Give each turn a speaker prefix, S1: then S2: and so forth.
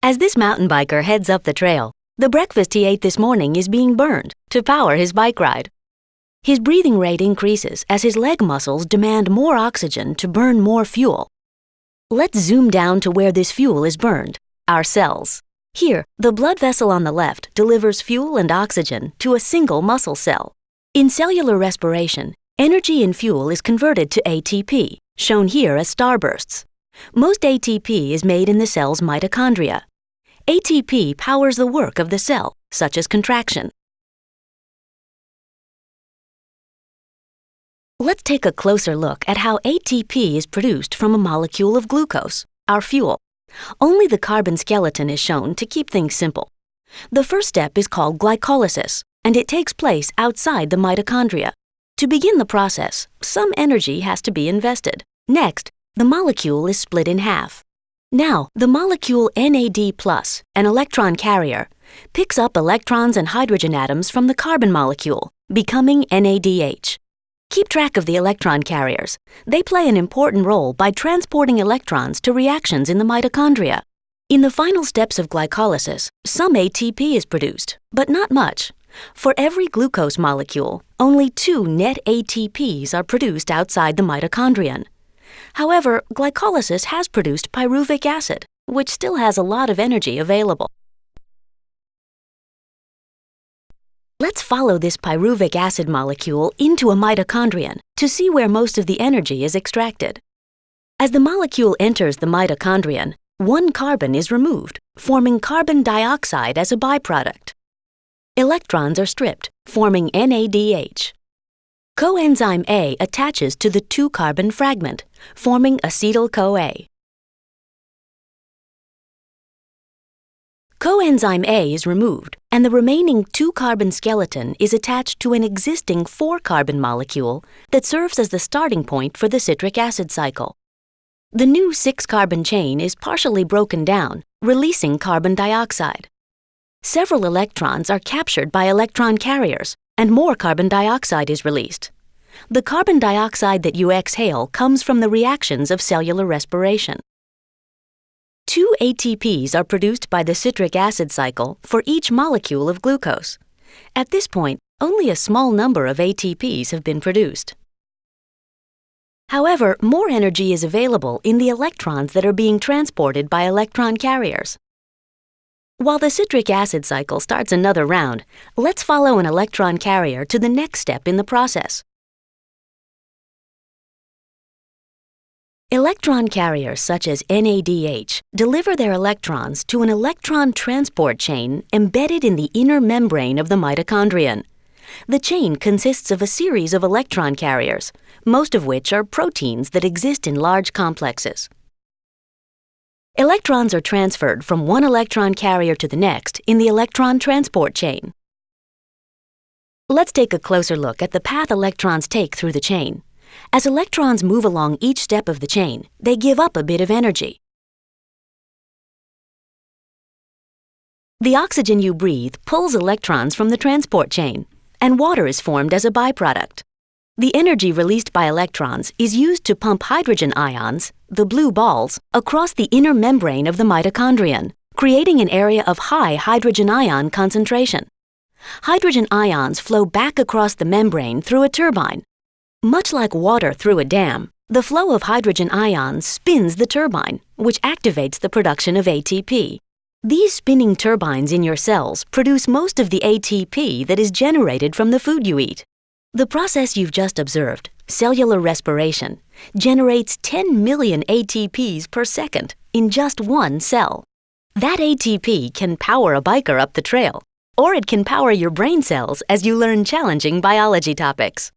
S1: As this mountain biker heads up the trail, the breakfast he ate this morning is being burned to power his bike ride. His breathing rate increases as his leg muscles demand more oxygen to burn more fuel. Let's zoom down to where this fuel is burned, our cells. Here, the blood vessel on the left delivers fuel and oxygen to a single muscle cell. In cellular respiration, energy in fuel is converted to ATP, shown here as starbursts. Most ATP is made in the cell's mitochondria. ATP powers the work of the cell, such as contraction. Let's take a closer look at how ATP is produced from a molecule of glucose, our fuel. Only the carbon skeleton is shown to keep things simple. The first step is called glycolysis, and it takes place outside the mitochondria. To begin the process, some energy has to be invested. Next, the molecule is split in half. Now, the molecule NAD+, an electron carrier, picks up electrons and hydrogen atoms from the carbon molecule, becoming NADH. Keep track of the electron carriers. They play an important role by transporting electrons to reactions in the mitochondria. In the final steps of glycolysis, some ATP is produced, but not much. For every glucose molecule, only 2 net ATPs are produced outside the mitochondrion. However, glycolysis has produced pyruvic acid, which still has a lot of energy available. Let's follow this pyruvic acid molecule into a mitochondrion to see where most of the energy is extracted. As the molecule enters the mitochondrion, 1 carbon is removed, forming carbon dioxide as a byproduct. Electrons are stripped, forming NADH. Coenzyme A attaches to the 2-carbon fragment, forming acetyl-CoA. Coenzyme A is removed, and the remaining 2-carbon skeleton is attached to an existing 4-carbon molecule that serves as the starting point for the citric acid cycle. The new 6-carbon chain is partially broken down, releasing carbon dioxide. Several electrons are captured by electron carriers, and more carbon dioxide is released. The carbon dioxide that you exhale comes from the reactions of cellular respiration. 2 ATPs are produced by the citric acid cycle for each molecule of glucose. At this point, only a small number of ATPs have been produced. However, more energy is available in the electrons that are being transported by electron carriers. While the citric acid cycle starts another round, let's follow an electron carrier to the next step in the process. Electron carriers such as NADH deliver their electrons to an electron transport chain embedded in the inner membrane of the mitochondrion. The chain consists of a series of electron carriers, most of which are proteins that exist in large complexes. Electrons are transferred from one electron carrier to the next in the electron transport chain. Let's take a closer look at the path electrons take through the chain. As electrons move along each step of the chain, they give up a bit of energy. The oxygen you breathe pulls electrons from the transport chain, and water is formed as a byproduct. The energy released by electrons is used to pump hydrogen ions, the blue balls, across the inner membrane of the mitochondrion, creating an area of high hydrogen ion concentration. Hydrogen ions flow back across the membrane through a turbine. Much like water through a dam, the flow of hydrogen ions spins the turbine, which activates the production of ATP. These spinning turbines in your cells produce most of the ATP that is generated from the food you eat. The process you've just observed, cellular respiration, generates 10 million ATPs per second in just one cell. That ATP can power a biker up the trail, or it can power your brain cells as you learn challenging biology topics.